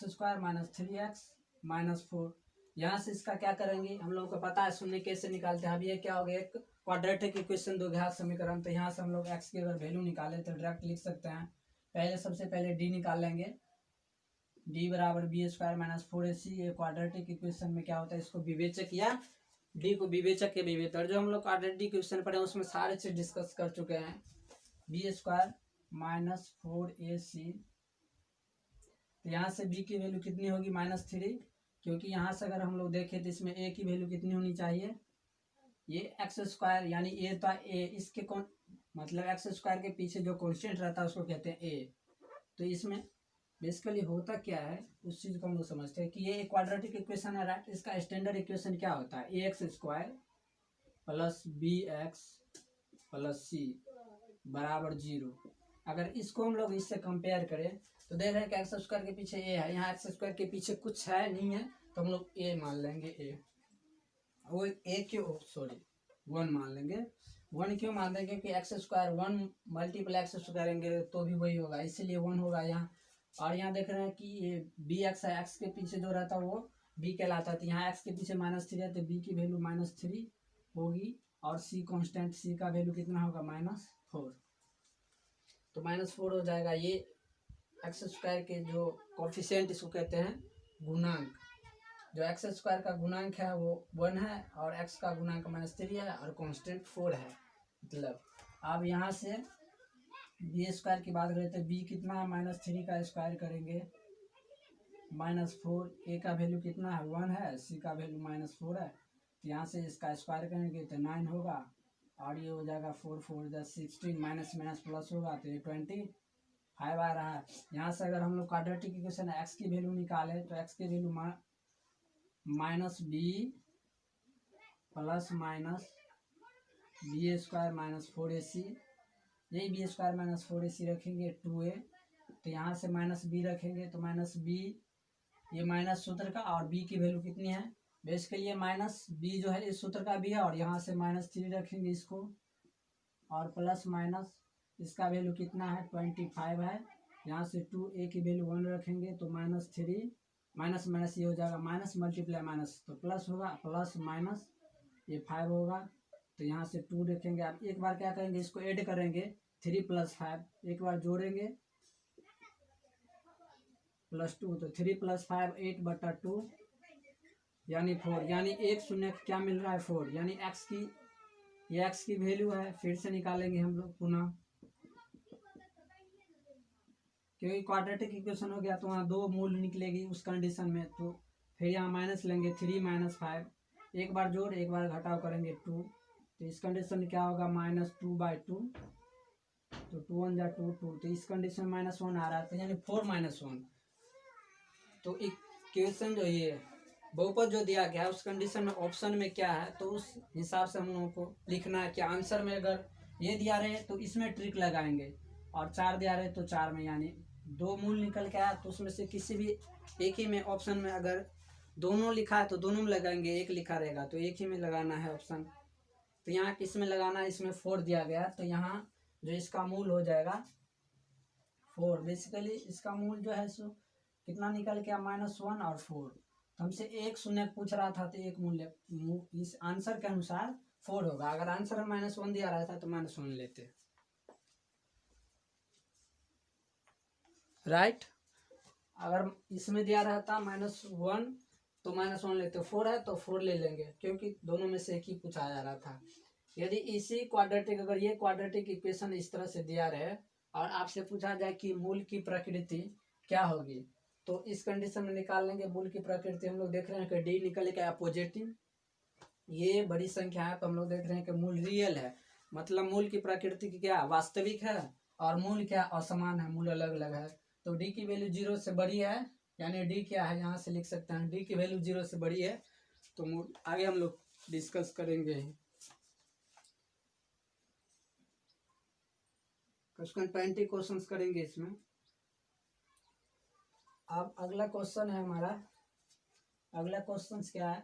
X square minus 3x minus 4। यहाँ से इसका क्या करेंगे, हम लोगों को पता है शून्य कैसे निकालते हैं। अब ये क्या हो गया, एक क्वाड्रेटिक इक्वेशन द्विघात समीकरण। तो यहाँ से हम लोग x की अगर वैल्यू निकाले तो डायरेक्ट लिख सकते हैं। पहले सबसे पहले d निकाल लेंगे, d बराबर बी स्क्वायर माइनस 4ac। ये क्वाड्रेटिक इक्वेशन में क्या होता है, इसको विवेचक या d को विवेचक के विवेतर, जो हम लोग क्वाड्रेटिक इक्वेशन पढ़े उसमें सारे चीज डिस्कस कर चुके हैं। बी स्क्वायर माइनस 4ac, तो यहाँ से b की वैल्यू कितनी होगी, -3, क्योंकि यहाँ से अगर हम लोग देखें तो इसमें a की वैल्यू कितनी होनी चाहिए, ये एक्स स्क्वायर, यानी a था a, इसके कौन मतलब एक्स स्क्वायर के पीछे जो कॉन्स्टेंट रहता है उसको कहते हैं a। तो इसमें बेसिकली होता क्या है उस चीज को हम लोग समझते हैं कि ये क्वाड्रेटिक इक्वेशन है, राइट। इसका स्टैंडर्ड इक्वेशन क्या होता है, ax square plus bx plus c बराबर 0। अगर इसको हम लोग इससे कंपेयर करें तो देख रहे हैं कि एक्स स्क्वायर के पीछे a है, यहाँ एक्स स्क्वायर के पीछे कुछ है नहीं है, तो हम लोग a मान लेंगे। a वो a क्यों, सॉरी 1 मान लेंगे। 1 क्यों मान देंगे कि एक्स स्क्वायर 1 मल्टीप्लाई एक्स करेंगे तो भी वही होगा, इसीलिए 1 होगा यहाँ। और यहाँ देख रहे हैं कि ये बी एक्स है, एक्स के पीछे जो रहता है वो b कहलाता है। तो यहाँ एक्स के पीछे -3 है तो b की वैल्यू -3 होगी, और c कांस्टेंट, c का वैल्यू कितना होगा, -4। तो -4 हो जाएगा। ये एक्स स्क्वायर के जो कोफिशिएंट इसको कहते हैं गुणांक, जो एक्स स्क्वायर का गुणांक है वो 1 है और एक्स का गुणांक -3 है और कांस्टेंट 4 है। मतलब अब यहाँ से बी स्क्वायर की बात करें तो बी कितना है, -3 का स्क्वायर करेंगे -4, ए का वैल्यू कितना है 1 है, सी का वैल्यू -4 है। तो यहाँ से इसका स्क्वायर करेंगे तो 9 होगा, और ये हो जाएगा 4 4 16, माइनस माइनस प्लस होगा तो ये 25 आ रहा है। यहाँ से अगर हम लोग क्वाड्रेटिक इक्वेशन एक्स की वैल्यू निकाले तो एक्स की value -b plus minus B square -4ac, यही बी स्क्वायर -4ac रखेंगे 2a। तो यहाँ से -b रखेंगे तो -b, ये माइनस सूत्र का, और b की वैल्यू कितनी है, बेसिकली ये -b जो है इस सूत्र का भी है, और यहाँ से -3 रखेंगे इसको, और प्लस माइनस इसका वैल्यू कितना है 25 है। यहाँ से 2a की वैल्यू 1 रखेंगे तो -3, माइनस माइनस ये हो जाएगा माइनस मल्टीप्लाई माइनस तो प्लस होगा, प्लस माइनस ये 5 होगा। तो यहाँ से 2 रखेंगे। आप एक बार क्या करेंगे, इसको ऐड करेंगे 3 + 5, एक बार जोड़ेंगे +2, तो 3 + 5 8/2 यानी 4, यानी एक शून्य क्या मिल रहा है 4, यानी एक्स की, ये एक्स की वैल्यू है। फिर से निकालेंगे हम लोग पुनः, क्योंकि क्वाड्रेटिक इक्वेशन हो गया तो वहाँ 2 मूल निकलेगी उस कंडीशन में। तो फिर यहाँ माइनस लेंगे 3 - 5, एक बार जोड़ एक बार घटाव करेंगे 2, तो इस कंडीशन में क्या होगा -2/2, तो 2 × 2 2, तो इस कंडीशन में -1 आ रहा है, तो यानी 4 - 1। तो इक्वेशन जो ये बहुपद जो दिया गया है उस कंडीशन में ऑप्शन में क्या है, तो उस हिसाब से हम लोगों को लिखना है कि आंसर में अगर ये दिया रहे तो इसमें ट्रिक लगाएंगे, और 4 दिया रहे तो 4 में, यानी 2 मूल निकल के आया तो उसमें से किसी भी एक ही में ऑप्शन में, अगर दोनों लिखा है तो दोनों में लगाएंगे, एक लिखा रहेगा तो एक ही में लगाना है ऑप्शन। तो यहाँ किस में लगाना है, इसमें 4 दिया गया, तो यहाँ जो इसका मूल हो जाएगा 4। बेसिकली इसका मूल जो है सो कितना निकल गया -1 और 4। तो हमसे एक शून्य पूछ रहा था तो एक मूल्य इस आंसर के अनुसार 4 होगा। अगर आंसर में -1 दिया रहा था तो -1 लेते, राइट। अगर इसमें दिया रहता -1 तो -1 लेते, 4 है तो 4 ले लेंगे, क्योंकि दोनों में से एक ही पूछा जा रहा था। यदि इसी क्वाड्रेटिक, अगर ये क्वाड्रेटिक इक्वेशन इस तरह से दिया रहे और आपसे पूछा जाए कि मूल की प्रकृति क्या होगी, तो इस कंडीशन में निकाल लेंगे मूल की प्रकृति। हम लोग देख रहे हैं कि डी निकल के पॉजिटिव, ये बड़ी संख्या है, तो हम लोग देख रहे हैं कि मूल रियल है, मतलब मूल की प्रकृति क्या वास्तविक है, और मूल क्या असमान है, मूल अलग अलग है। तो डी की वैल्यू 0 से बड़ी है, यानी डी क्या है, यहाँ से लिख सकते हैं डी की वैल्यू 0 से बड़ी है। तो आगे हम लोग डिस्कस करेंगे, क्वेश्चन 20 क्वेश्चंस करेंगे इसमें। अब अगला क्वेश्चन है हमारा, अगला क्वेश्चन क्या है,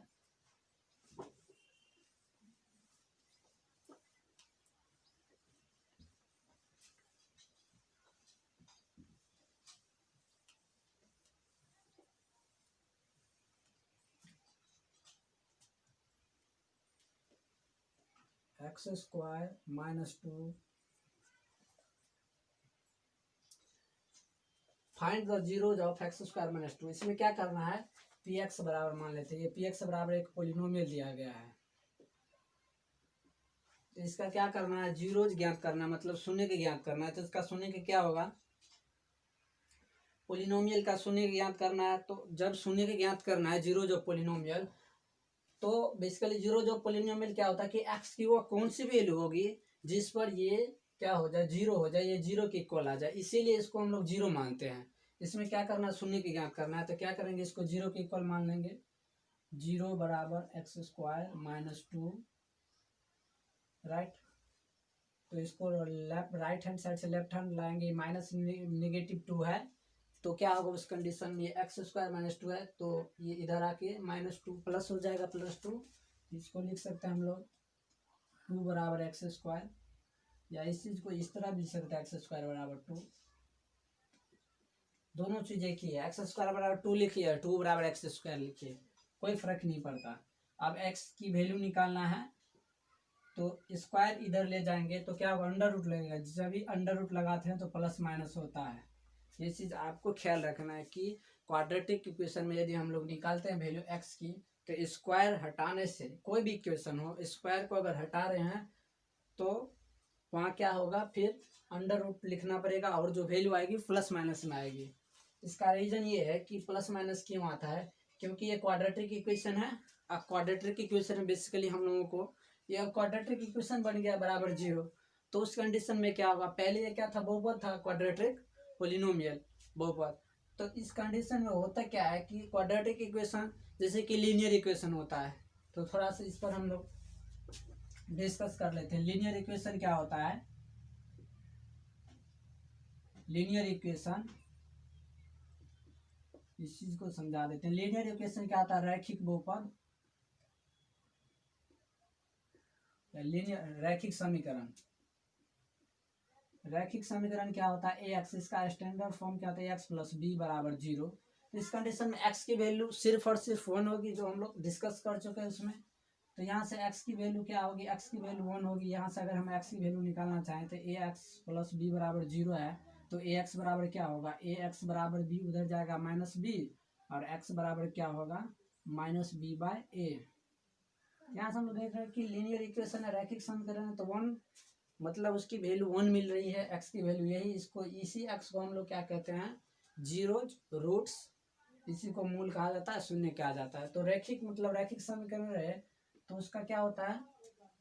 x square minus 2 find the zeros of x square minus 2। इसमें क्या करना है, पी एक्स बराबर मान लेते हैं, ये पी एक्स बराबर एक पोलिनोमियल दिया गया है, तो इसका क्या करना है, जीरोज ज्ञात करना है, मतलब शून्य के ज्ञात करना है। तो इसका शून्य के क्या होगा, पोलिनोमियल का शून्य के ज्ञात करना है। तो जब शून्य के ज्ञात करना है जीरोज ऑफ पोलिनोमियल, तो बेसिकली जीरोज ऑफ पोलिनोमियल क्या होता है कि एक्स की वो कौन सी वैल्यू होगी जिस पर ये क्या हो जाए, जीरो हो जाए, ये जीरो के इक्वल आ जाए, इसीलिए इसको हम लोग जीरो मानते हैं। इसमें क्या करना है, शून्य की ज्ञात करना है। तो क्या करेंगे, इसको जीरो के इक्वल मान लेंगे, जीरो बराबर एक्स स्क्वायर माइनस 2, राइट। तो इसको लेफ्ट राइट हैंड साइड से लेफ्ट हैंड लाएंगे, माइनस नेगेटिव 2 है, तो क्या होगा उस कंडीशन में, एक्स स्क्वायर माइनस 2 है, तो ये इधर आके माइनस 2 प्लस हो जाएगा, प्लस 2। इसको लिख सकते हैं हम लोग 2 बराबर एक्स स्क्वायर, या इस चीज को इस तरह भी लिख सकते हैं, एक्स स्क्वायर बराबर 2। दोनों चीज एक ही है, एक्स स्क्वायर बराबर 2 लिखिए, 2 बराबर एक्स स्क्वायर लिखिए, कोई फर्क नहीं पड़ता। अब एक्स की वैल्यू निकालना है, तो स्क्वायर इधर ले जाएंगे तो क्या होगा, अंडर रूट लगेगा, जब भी अंडर रूट लगाते हैं तो प्लस माइनस होता है। ये चीज आपको ख्याल रखना है कि क्वाड्रेटिक इक्वेशन में यदि हम लोग निकालते हैं वैल्यू एक्स की, तो स्क्वायर हटाने से, कोई भी इक्वेशन हो, स्क्वायर को अगर हटा रहे हैं तो वहाँ क्या होगा, फिर अंडर रूट लिखना पड़ेगा, और जो वैल्यू आएगी प्लस माइनस में आएगी। इसका रीजन ये है कि प्लस माइनस क्यों आता है, क्योंकि ये क्वाड्रेटिक इक्वेशन है। अब क्वाड्रेटिक इक्वेशन में बेसिकली हम लोगों को ये क्वाड्रेटिक इक्वेशन बन गया बराबर जीरो, तो उस कंडीशन में क्या होगा, पहले ये क्या था, बहुपद था, क्वाड्रेटिक पोलिनोमियल बहुपद। तो इस कंडीशन में होता क्या है कि क्वाड्रेटिक इक्वेशन जैसे कि लीनियर इक्वेशन होता है, तो थोड़ा सा इस पर हम लोग डिस्कस कर लेते हैं। लीनियर इक्वेशन क्या होता है, लीनियर इक्वेशन, इस चीज को समझा देते हैं। लीनियर इक्वेशन क्या होता है, रैखिक बहुपद, लीनियर रैखिक समीकरण। रैखिक समीकरण क्या होता है, ए एक्स, इसका स्टैंडर्ड फॉर्म क्या होता है, एक्स प्लस बी बराबर 0। तो इस कंडीशन में एक्स की वैल्यू सिर्फ और सिर्फ 1 होगी, जो हम लोग डिस्कस कर चुके हैं उसमें। तो यहाँ से एक्स की वैल्यू क्या होगी, एक्स की वैल्यू 1 होगी। यहाँ से अगर हम एक्स की वैल्यू निकालना चाहें तो ए एक्स प्लस बी बराबर 0 है, तो ए एक्स बराबर क्या होगा, ए एक्स बराबर बी, उधर जाएगा माइनस बी, और एक्स बराबर क्या होगा, माइनस बी बाय ए। यहाँ से हम लोग देख रहे हैं कि लीनियर इक्वेशन है, रैखिक समीकरण है, तो 1 मतलब उसकी वैल्यू 1 मिल रही है, एक्स की वैल्यू यही, इसको इसी एक्स को हम लोग क्या कहते हैं, जीरोज रूट्स, इसी को मूल कहा जाता है, शून्य कहा जाता है। तो रैखिक मतलब रैखिक समीकरण रहे तो उसका क्या होता है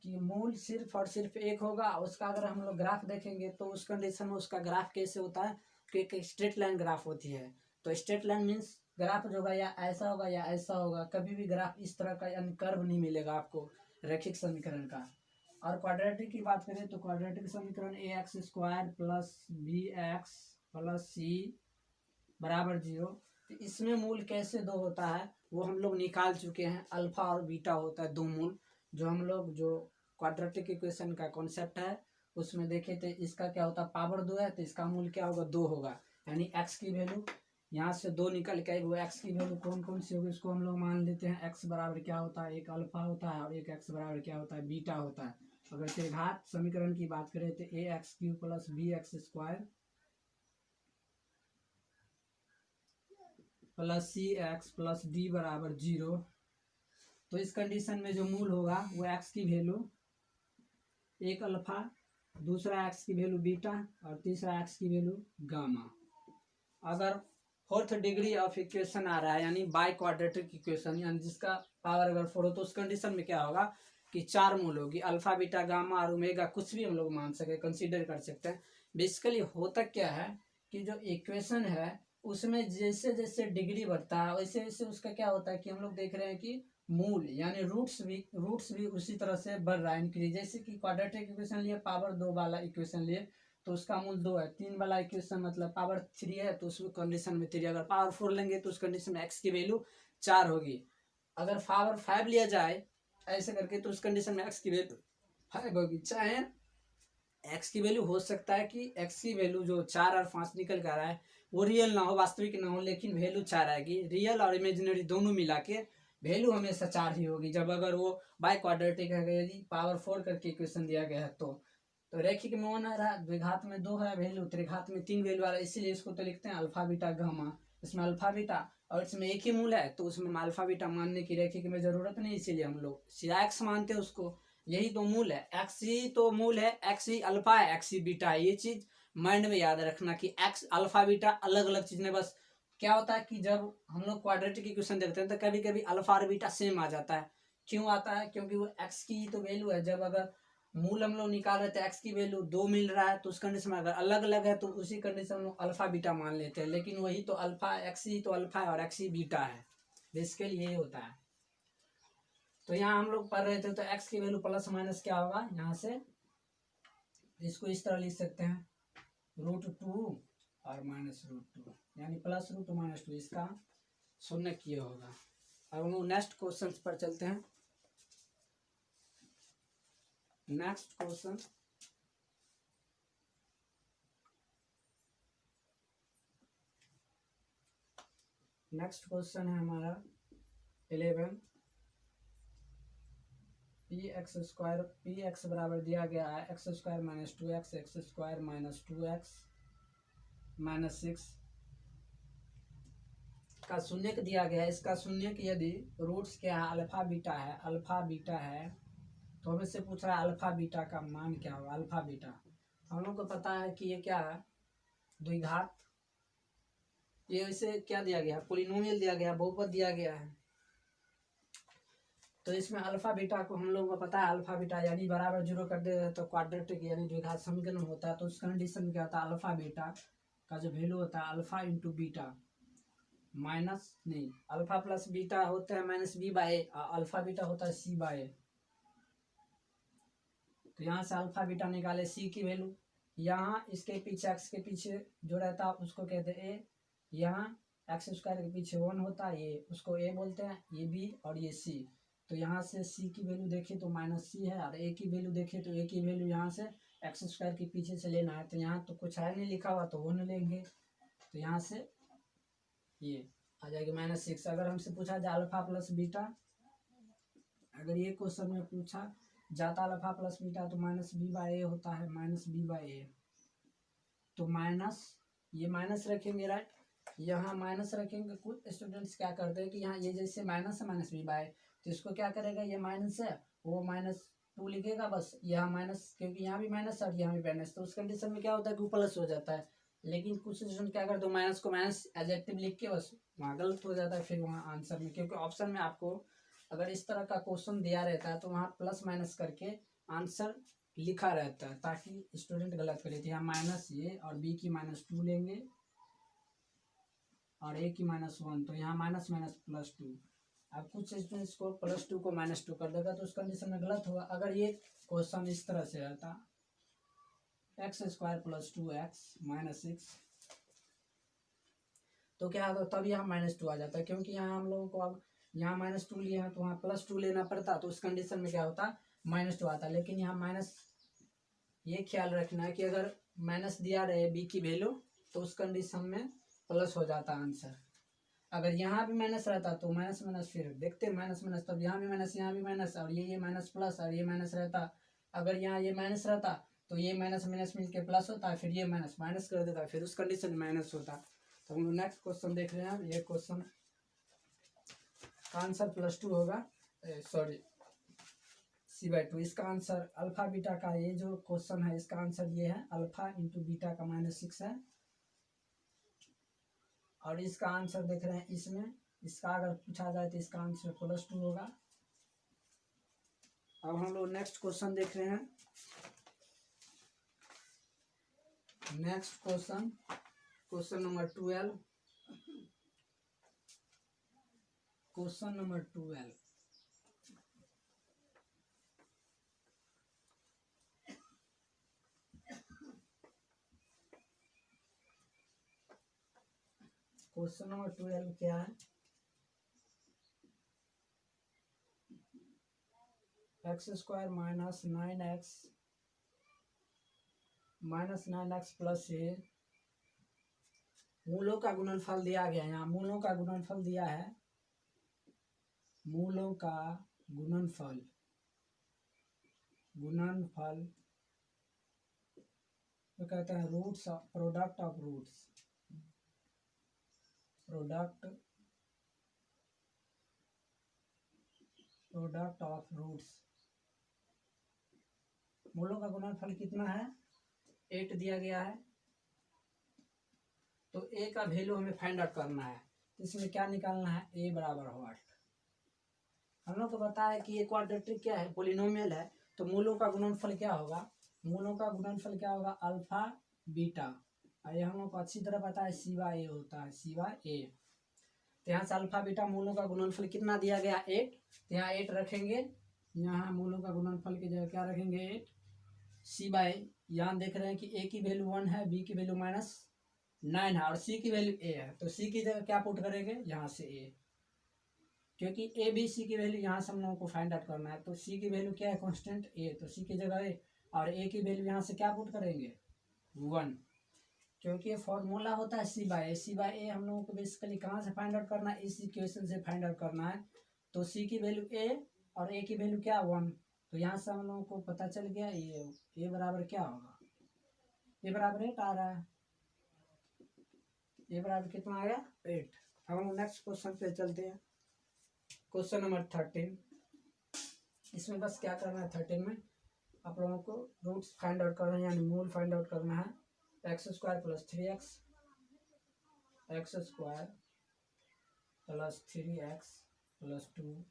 कि मूल सिर्फ और सिर्फ एक होगा। उसका अगर हम लोग ग्राफ देखेंगे तो उस कंडीशन में उसका ग्राफ कैसे होता है कि एक स्ट्रेट लाइन ग्राफ होती है। तो स्ट्रेट लाइन मीन्स ग्राफ जो होगा या ऐसा होगा या ऐसा होगा, कभी भी ग्राफ इस तरह का यानी कर्व नहीं मिलेगा आपको रैखिक समीकरण का। और क्वाड्रेटिक की बात करें तो क्वाड्रेटिक समीकरण a x square plus b x plus c बराबर 0। तो इसमें मूल कैसे दो होता है वो हम लोग निकाल चुके हैं, अल्फा और बीटा होता है 2 मूल, जो हम लोग जो क्वाड्रेटिक इक्वेशन का कॉन्सेप्ट है उसमें देखे थे। इसका क्या होता है, पावर 2 है तो इसका मूल क्या होगा, 2 होगा, यानी एक्स की वैल्यू यहाँ से 2 निकल के वो एक्स की वैल्यू कौन कौन सी होगी उसको हम लोग मान लेते हैं। एक्स बराबर क्या होता है, एक अल्फा होता है, और एक एक्स बराबर क्या होता है, बीटा होता है। अगर त्रिघात समीकरण की बात करें तो a x cube plus b x square plus c x plus d बराबर 0। तो इस कंडीशन में जो मूल होगा वो एक्स की वैल्यू एक अल्फा, दूसरा एक्स की वैल्यू बीटा, और तीसरा एक्स की वैल्यू गामा। अगर 4th डिग्री ऑफ इक्वेशन आ रहा है यानी बाय क्वाड्रेटिक इक्वेशन, यानी जिसका पावर अगर 4 हो, तो उस कंडीशन में क्या होगा कि 4 मूल होगी, अल्फा बीटा गामा और ओमेगा, कुछ भी हम लोग मान सके, कंसीडर कर सकते हैं। बेसिकली होता क्या है कि जो इक्वेशन है उसमें जैसे जैसे डिग्री बढ़ता है वैसे वैसे उसका क्या होता है कि हम लोग देख रहे हैं कि मूल यानी रूट्स भी उसी तरह से बढ़ रहा है, इंक्रीज। जैसे कि क्वाड्रेटिक इक्वेशन लिए, पावर 2 वाला इक्वेशन लिए तो उसका मूल 2 है। 3 वाला इक्वेशन मतलब पावर 3 है तो उस कंडीशन में 3। अगर पावर 4 लेंगे तो उस कंडीशन में एक्स की वैल्यू 4 होगी। अगर पावर 5 लिया जाए ऐसे करके तो उस कंडीशन में एक्स की वैल्यू 5 होगी। चाहे एक्स की वैल्यू हो सकता है कि एक्स की वैल्यू जो 4 और 5 निकल कर रहा है वो रियल ना हो, वास्तविक ना हो, लेकिन वैल्यू 4 आएगी। रियल और इमेजिनरी दोनों मिला के वैल्यू हमेशा 4 ही होगी जब अगर वो बाय क्वाड्रेटिक है, यदि पावर 4 करके इक्वेशन दिया गया है तो रैखिक में 1 आ रहा है, द्विघात में 2 है वैल्यू, त्रिघात में 3 वैल्यू आ रहा है, इसीलिए इसको तो लिखते हैं अल्फा बीटा गामा। इसमें अल्फा बीटा और इसमें एक ही मूल है तो उसमें अल्फा बीटा मानने की रैखिक में जरूरत नहीं, इसीलिए हम लोग सीधा एक्स मानते हैं उसको। यही तो मूल है, एक्स ही तो मूल है, एक्स ही अल्फा है, एक्स ही बीटा है। ये चीज माइंड में याद रखना कि एक्स अल्फा बीटा अलग अलग चीज ने, बस क्या होता है कि जब हम लोग क्वाड्रेटिक इक्वेशन देखते हैं तो कभी कभी अल्फा और बीटा सेम आ जाता है। क्यों आता है? क्योंकि वो एक्स की तो वैल्यू है, जब अगर मूल हम लोग निकाल रहे थे एक्स की वैल्यू 2 मिल रहा है तो उस कंडीशन में अगर अलग अलग है तो उसी कंडीशन में अल्फा बीटा मान लेते हैं, लेकिन वही तो अल्फा, एक्स ही तो अल्फा है और एक्स ही बीटा है, बेसिकली यही होता है। तो यहाँ हम लोग पढ़ रहे थे तो एक्स की वैल्यू प्लस माइनस क्या होगा, यहाँ से इसको इस तरह लिख सकते हैं √2 और -√2, यानी +√2 -2, इसका शून्य किया होगा। अब हम लोग नेक्स्ट क्वेश्चन पर चलते हैं। नेक्स्ट क्वेश्चन है हमारा 11। पी एक्स बराबर दिया गया है x² - 2x, x² - 2x -6 का शून्य दिया गया है। इसका शून्य की यदि रूट्स क्या है, अल्फा बीटा है तो हमें से पूछ रहा है अल्फा बीटा का मान क्या होगा। अल्फा बीटा हम लोग को पता है कि ये क्या है, द्विघात, ये इसे क्या दिया गया, पोलिनोमियल दिया गया, बहुपद दिया गया है। तो इसमें अल्फा बीटा को हम लोगों को पता है, अल्फा बीटा यानी बराबर 0 कर दे तो क्वाड्रेटिक यानी द्विघात समीकरण होता है। तो उस कंडीशन में क्या होता है, अल्फा बीटा का जो वैल्यू होता है अल्फा इंटू बीटा माइनस नहीं, अल्फा प्लस बीटा होता है -b/a, अल्फा बीटा होता है c/a। तो यहाँ से अल्फा बीटा निकाले c की वैल्यू, यहाँ इसके पीछे x के पीछे जो रहता है उसको कहते हैं a, यहाँ x² के पीछे 1 होता है, ये उसको a बोलते हैं, ये b और ये c। तो यहाँ से c की वैल्यू देखें तो -c है और a की वैल्यू देखें तो a की वैल्यू यहाँ से x² के पीछे से लेना है। तो यहाँ तो कुछ है नहीं लिखा हुआ तो 1 लेंगे, तो यहाँ से ये आ जाएगी -6। अगर हमसे पूछा जाए अल्फा प्लस बीटा, अगर ये क्वेश्चन में पूछा जाता अल्फा प्लस बीटा तो -b/a होता है, -b/a। तो माइनस, ये माइनस रखेंगे, राइट, यहाँ माइनस रखेंगे। कुछ स्टूडेंट्स क्या करते हैं कि यहाँ ये जैसे माइनस है -b/a, तो इसको क्या करेगा, ये माइनस है वो -2 लिखेगा, बस यहाँ माइनस, क्योंकि यहाँ भी माइनस और यहाँ भी माइनस, तो उस कंडीशन में क्या होता है कि प्लस हो जाता है। लेकिन कुछ स्टूडेंट क्या करते हैं, माइनस को माइनस एडजेक्टिव लिख के बस वहाँ गलत हो जाता है फिर वहाँ आंसर में, क्योंकि ऑप्शन में आपको अगर इस तरह का क्वेश्चन दिया रहता है तो वहाँ प्लस माइनस करके आंसर लिखा रहता है ताकि स्टूडेंट गलत करे। तो यहाँ माइनस ये और b की -2 लेंगे और a की -1, तो यहाँ माइनस +2। अब कुछ स्टूडेंट्स को +2 को -2 कर देगा तो उस कंडीशन में गलत होगा। अगर ये क्वेश्चन इस तरह से रहता x² + 2x -6 तो क्या होता, तब यहाँ -2 आ जाता है, क्योंकि यहाँ हम लोगों को अब यहाँ -2 लिए हैं तो वहाँ +2 लेना पड़ता, तो उस कंडीशन में क्या होता -2 आता। लेकिन यहाँ माइनस, ये ख्याल रखना है कि अगर माइनस दिया रहे b की वैल्यू तो उस कंडीशन में प्लस हो जाता आंसर। अगर यहाँ भी माइनस रहता तो माइनस माइनस फिर देखते माइनस माइनस, तब यहाँ भी माइनस, यहाँ भी माइनस, और ये माइनस प्लस और ये माइनस रहता। अगर यहाँ ये माइनस रहता तो ये माइनस माइनस मिलके प्लस होता है, फिर ये माइनस माइनस कर देता, फिर उस कंडीशन में माइनस होता। तो हम लोग नेक्स्ट क्वेश्चन देख रहे हैं। ये क्वेश्चन का आंसर +2 होगा, सॉरी c/2। इसका आंसर अल्फा बीटा का, ये जो क्वेश्चन है इसका आंसर ये है अल्फा इंटू बीटा का -6 है, और इसका आंसर देख रहे हैं इसमें, इसका अगर पूछा जाए तो इसका आंसर +2 होगा। अब हम लोग नेक्स्ट क्वेश्चन देख रहे हैं। Next question number 12। Question number 12, question number 12 क्या है, x² - 9x प्लस a मूलों का गुणनफल दिया गया है। यहाँ मूलों का गुणनफल दिया है मूलों का गुणनफल तो कहते हैं roots of product of roots. मूलों का गुणनफल कितना है? 8 दिया गया है। तो ए का वैल्यू हमें फाइंड आउट करना है। तो इसमें क्या निकालना है? ए बराबर 8। हम लोग को पता है कि ये क्वाड्रेटिक क्या है? पॉलिनोमियल है। तो मूलों का गुणनफल क्या होगा? मूलों का गुणनफल क्या होगा? Alpha beta. और ये हम लोग को अच्छी तरह पता है सी/ए होता है, सी/ए। तो यहाँ से अल्फा बीटा मूलों का गुणनफल कितना दिया गया? 8। तो यहाँ 8 रखेंगे। यहाँ मूलों का गुणनफल की जगह क्या रखेंगे? 8 सी/ए। यहाँ देख रहे हैं कि ए की वैल्यू 1 है, बी की वैल्यू -9 है और सी की वैल्यू ए है। तो सी की जगह क्या पुट करेंगे? यहाँ से ए, क्योंकि ए बी सी की वैल्यू यहाँ से हम लोगों को फाइंड आउट करना है। तो सी की वैल्यू क्या है? कांस्टेंट ए। तो सी की जगह ए और ए की वैल्यू यहाँ से क्या पुट करेंगे? 1, क्योंकि ये फॉर्मूला होता है सी/ए। सी/ए हम लोगों को बेसिकली कहाँ से फाइंड आउट करना है? इस इक्वेशन से फाइंड आउट करना है। तो सी की वैल्यू ए और ए की वैल्यू क्या? 1। तो यहाँ से हम लोगों को पता चल गया ए बराबर क्या होगा? ए बराबर 8 आ रहा है। ए बराबर कितना आ गया? 8। अब हम नेक्स्ट क्वेश्चन पे चलते हैं। Question number 13। इसमें बस क्या करना है? 13 में आप लोगों को रूट्स फाइंड आउट करना है, यानी मूल फाइंड आउट करना है। x² + 3x, x² + 3x + 2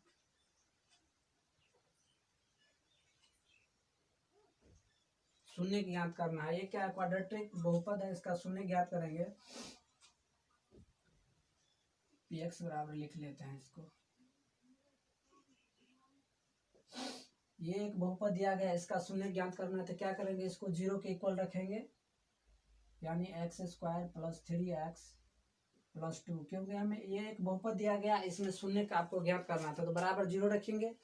शून्य ज्ञात करना है। ये क्या है? क्वाड्रेटिक बहुपद है, इसका शून्य ज्ञात करेंगे। px बराबर लिख लेते हैं इसको। ये एक बहुपद दिया गया है, इसका शून्य ज्ञात करना है। तो क्या करेंगे? इसको 0 के इक्वल रखेंगे, यानी x² + 3x + 2। क्योंकि हमें ये एक बहुपद दिया गया, इसमें शून्य का आपको ज्ञात करना था, तो बराबर 0 रखेंगे।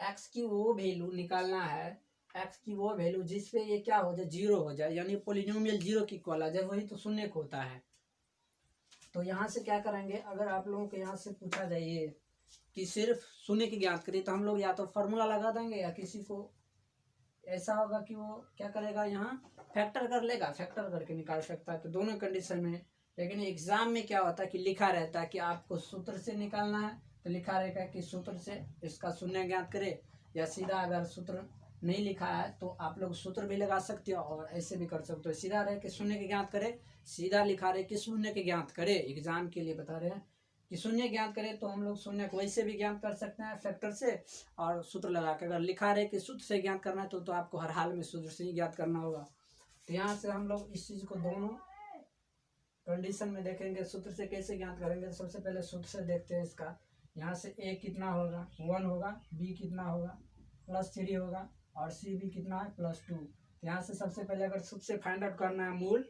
x की वो वैल्यू निकालना है, x की वो वैल्यू जिसपे ये क्या हो जाए? 0 हो जाए, यानी पॉलिनोमियल 0 की इक्वल आ जाए, वही तो शून्य को होता है। तो यहाँ से क्या करेंगे? अगर आप लोगों को यहाँ से पूछा जाए कि सिर्फ शून्य की ज्ञात करिए, तो हम लोग या तो फॉर्मूला लगा देंगे, या किसी को ऐसा होगा कि वो क्या करेगा? यहाँ फैक्टर कर लेगा, फैक्टर करके निकाल सकता है। तो दोनों कंडीशन में। लेकिन एग्जाम में क्या होता है कि लिखा रहता है कि आपको सूत्र से निकालना है, तो लिखा रहेगा कि सूत्र से इसका शून्य ज्ञात करे, या सीधा अगर सूत्र नहीं लिखा है तो आप लोग सूत्र भी लगा सकते हो और ऐसे भी कर सकते हो। सीधा रहे कि शून्य के ज्ञात करे, सीधा लिखा रहे कि शून्य के ज्ञात करे। एग्जाम के लिए बता रहे हैं कि शून्य ज्ञात करें, तो हम लोग शून्य को वैसे भी ज्ञात कर सकते हैं फैक्टर से, और सूत्र लगा के। अगर लिखा रहे कि सूत्र से ज्ञात करना है तो आपको हर हाल में सूत्र से ही ज्ञात करना होगा। तो यहाँ से हम लोग इस चीज को दोनों कंडीशन में देखेंगे। सूत्र से कैसे ज्ञात करेंगे? तो सबसे पहले सूत्र से देखते हैं इसका। यहाँ से ए कितना होगा? 1 होगा, बी कितना होगा? +3 होगा, और सी भी कितना है? +2। तो यहाँ से सबसे पहले अगर सूत्र से फाइंड आउट करना है मूल,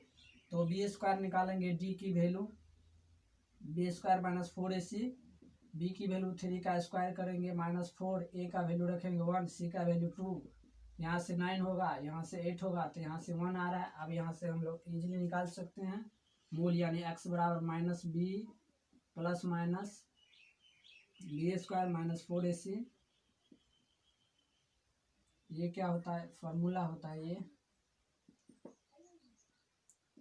तो b² निकालेंगे, डी की वैल्यू b² - 4ac, बी की वैल्यू 3 का स्क्वायर करेंगे -4, ए का वैल्यू रखेंगे 1, सी का वैल्यू 2। यहाँ से 9 होगा, यहाँ से 8 होगा, तो यहाँ से 1 आ रहा है। अब यहाँ से हम लोग इजीली निकाल सकते हैं मूल, यानी x बराबर -b + -b² - 4ac। ये क्या होता है? फॉर्मूला होता है ये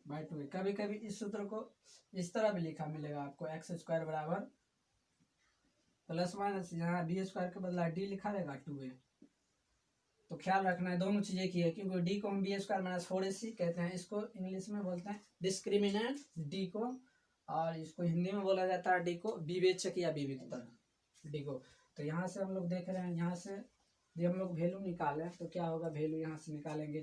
/2। कभी कभी इस सूत्र को इस तरह भी लिखा मिलेगा आपको, x² बराबर ± यहाँ b² के बदला d लिखा रहेगा 2a। तो ख्याल रखना है दोनों चीजें की है, क्योंकि d को हम b² - 4ac कहते हैं। इसको इंग्लिश में बोलते हैं डिस्क्रिमिनेंट d को, और इसको हिंदी में बोला जाता है d को विवेचक या विविधतर d को। तो यहाँ से हम लोग देख रहे हैं, यहाँ से जब हम लोग वैल्यू निकालें तो क्या होगा? वैल्यू यहाँ से निकालेंगे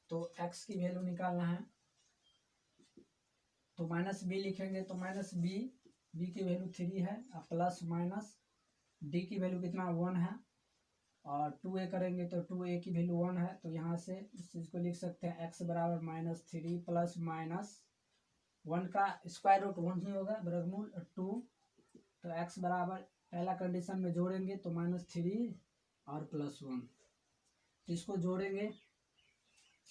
तो x की वैल्यू निकालना है, तो -b लिखेंगे। तो -b, b की वैल्यू 3 है, ± d की वैल्यू कितना? 1 है, और 2a करेंगे तो 2a की वैल्यू 1 है। तो यहाँ से इस चीज को लिख सकते हैं x बराबर -3 ± 1 का स्क्वायर रूट 1 ही होगा, वर्गमूल 2। तो x बराबर पहला कंडीशन में जोड़ेंगे तो -3 और +1, तो इसको जोड़ेंगे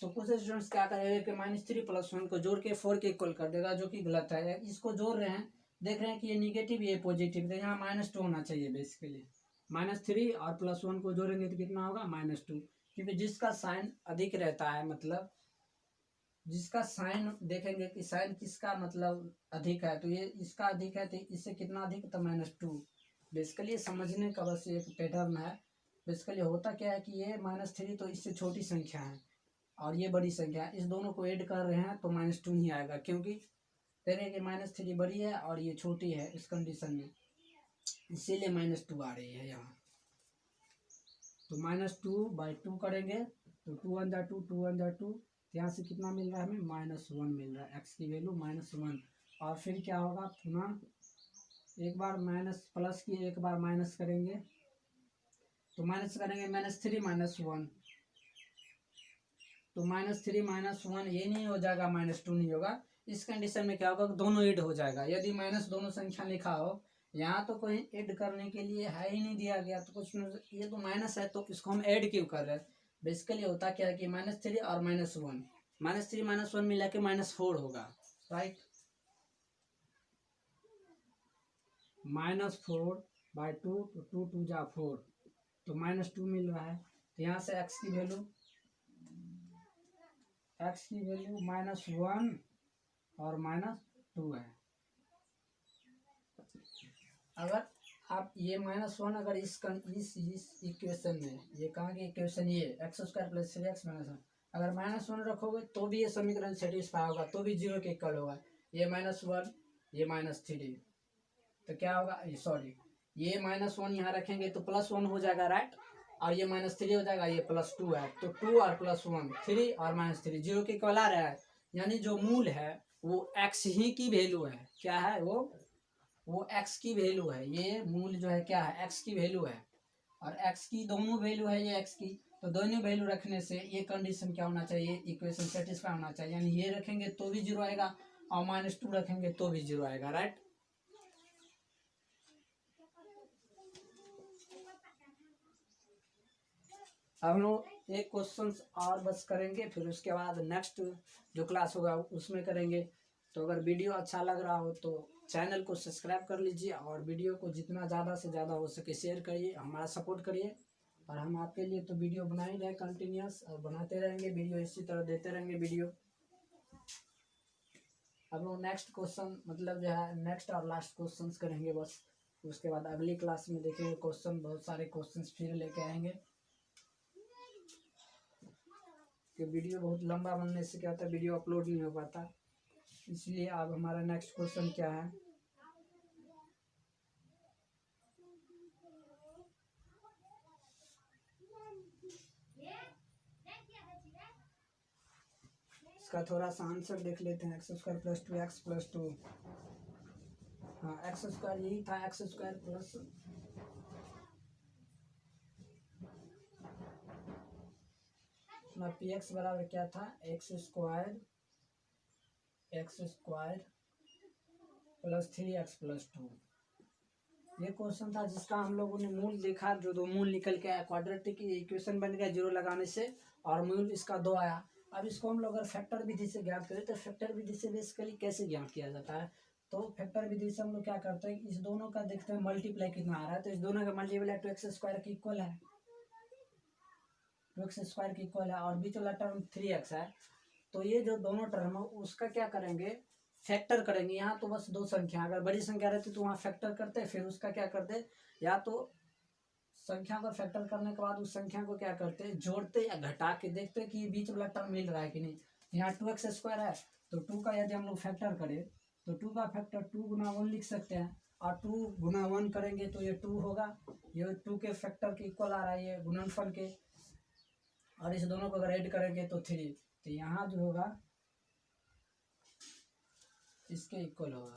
तो कुछ स्टूडेंट्स क्या करेंगे कि -3 + 1 को जोड़ के 4 के इक्वल कर देगा, जो कि गलत है। इसको जोड़ रहे हैं, देख रहे हैं कि ये निगेटिव ये पॉजिटिव, तो यहाँ -2 होना चाहिए बेसिकली। -3 और +1 को जोड़ेंगे तो कितना होगा -2, क्योंकि जिसका साइन अधिक रहता है, मतलब जिसका साइन देखेंगे कि साइन किसका मतलब अधिक है, तो ये इसका अधिक है, तो इससे कितना अधिक, तो -2। बेसिकली समझने का बस एक पैटर्न है। बेसिकली होता क्या है कि ये -3 तो इससे छोटी संख्या है और ये बड़ी संख्या है, इस दोनों को ऐड कर रहे हैं तो -2 ही आएगा, क्योंकि करें कि -3 बड़ी है और ये छोटी है इस कंडीशन में, इसीलिए -2 आ रही है यहाँ। तो -2/2 करेंगे तो 2 × 2 2 × 2, यहाँ से कितना मिल रहा है हमें, -1 मिल रहा है, एक्स की वैल्यू -1। और फिर क्या होगा, पुनः एक बार माइनस प्लस की एक बार माइनस करेंगे, तो माइनस करेंगे -3 -1, तो -3 -1 ये नहीं हो जाएगा, -2 नहीं होगा। इस कंडीशन में क्या होगा, दोनों ऐड हो जाएगा। यदि माइनस दोनों संख्या लिखा हो, यहाँ तो कोई ऐड करने के लिए है ही नहीं दिया गया, तो कुछ ये तो माइनस है, तो इसको हम ऐड क्यों कर रहे हैं। बेसिकली होता क्या है कि -3 और -1, -3 -1 मिला के -4 होगा, राइट। -4/2 तो 2 2 जा 4, तो -2 मिल रहा है। तो यहाँ से x की वैल्यू -1 और -2 है। अगर आप ये -1 अगर इस इक्वेशन में, ये कहाँ की इक्वेशन, ये x² + 3x - 1, अगर -1 रखोगे तो भी ये समीकरण सेटिस्फाई होगा, तो भी 0 के इक्वल होगा। ये -1 ये -3, तो क्या होगा, सॉरी ये -1 यहाँ रखेंगे तो +1 हो जाएगा, राइट। और ये -3 हो जाएगा, ये +2 है, तो 2 और +1 3 और -3 0 के इक्वल आ रहा है। यानी जो मूल है वो x ही की वैल्यू है, क्या है वो x की वैल्यू है। ये मूल जो है क्या है, x की वैल्यू है, और x की दोनों वैल्यू है ये x की, तो दोनों वैल्यू रखने से ये कंडीशन क्या होना चाहिए, इक्वेशन सेटिस्फाई होना चाहिए। यानी ये रखेंगे तो भी 0 आएगा और -2 रखेंगे तो भी 0 आएगा, राइट। अब हम लोग एक क्वेश्चन और बस करेंगे, फिर उसके बाद नेक्स्ट जो क्लास होगा उसमें करेंगे। तो अगर वीडियो अच्छा लग रहा हो तो चैनल को सब्सक्राइब कर लीजिए, और वीडियो को जितना ज़्यादा से ज़्यादा हो सके शेयर करिए, हमारा सपोर्ट करिए। और हम आपके लिए तो वीडियो बना ही रहे कंटिन्यूस, और बनाते रहेंगे वीडियो, इसी तरह देते रहेंगे वीडियो। अब लोग नेक्स्ट क्वेश्चन, मतलब जो है नेक्स्ट और लास्ट क्वेश्चंस करेंगे बस। उसके बाद अगली क्लास में देखेंगे क्वेश्चन, बहुत सारे क्वेश्चंस फिर लेके आएंगे। कि वीडियो बहुत लंबा बनने से क्या होता है, वीडियो अपलोड नहीं हो पाता। इसलिए अब हमारा नेक्स्ट क्वेश्चन क्या है, इसका थोड़ा सा आंसर देख लेते हैं। x² + 2x + 2, हाँ x² यही था, x² प्लस px बराबर क्या था, x² + 3x + 2। ये क्वेश्चन था जिसका हम लोगों ने मूल देखा, जो दो मूल निकल के आया, क्वाड्रेटिक इक्वेशन बन गया 0 लगाने से, और मूल इसका 2 आया। अब इसको हम लोग अगर फैक्टर विधि से ज्ञात करें, तो फैक्टर विधि से बेसिकली कैसे ज्ञात किया जाता है, तो फैक्टर विधि से हम लोग क्या करते हैं, इस दोनों का देखते हैं मल्टीप्लाई कितना आ रहा है, तो इस दोनों का मल्टीप्लाई 2x² के इक्वल है, 2x² के इक्वल है, और बीच वाला टर्म 3x है। तो ये जो दोनों टर्म है उसका क्या करेंगे, फैक्टर करेंगे। यहाँ तो बस दो संख्या, अगर बड़ी संख्या रहती तो वहाँ फैक्टर करते, फिर उसका क्या करते, या तो संख्या को फैक्टर करने के बाद उस संख्या को क्या करते, जोड़ते या घटा के देखते कि बीच वाला टर्म मिल रहा है कि नहीं। यहाँ 2x² है, तो 2 का यदि हम लोग फैक्टर करें तो 2 का फैक्टर 2 × 1 लिख सकते हैं, और 2 × 1 करेंगे तो ये 2 होगा, ये 2 के फैक्टर के इक्वल आ रहा है, ये गुणनफल के, और इस दोनों को अगर ऐड करेंगे तो 3, तो यहाँ जो होगा इसके इक्वल होगा।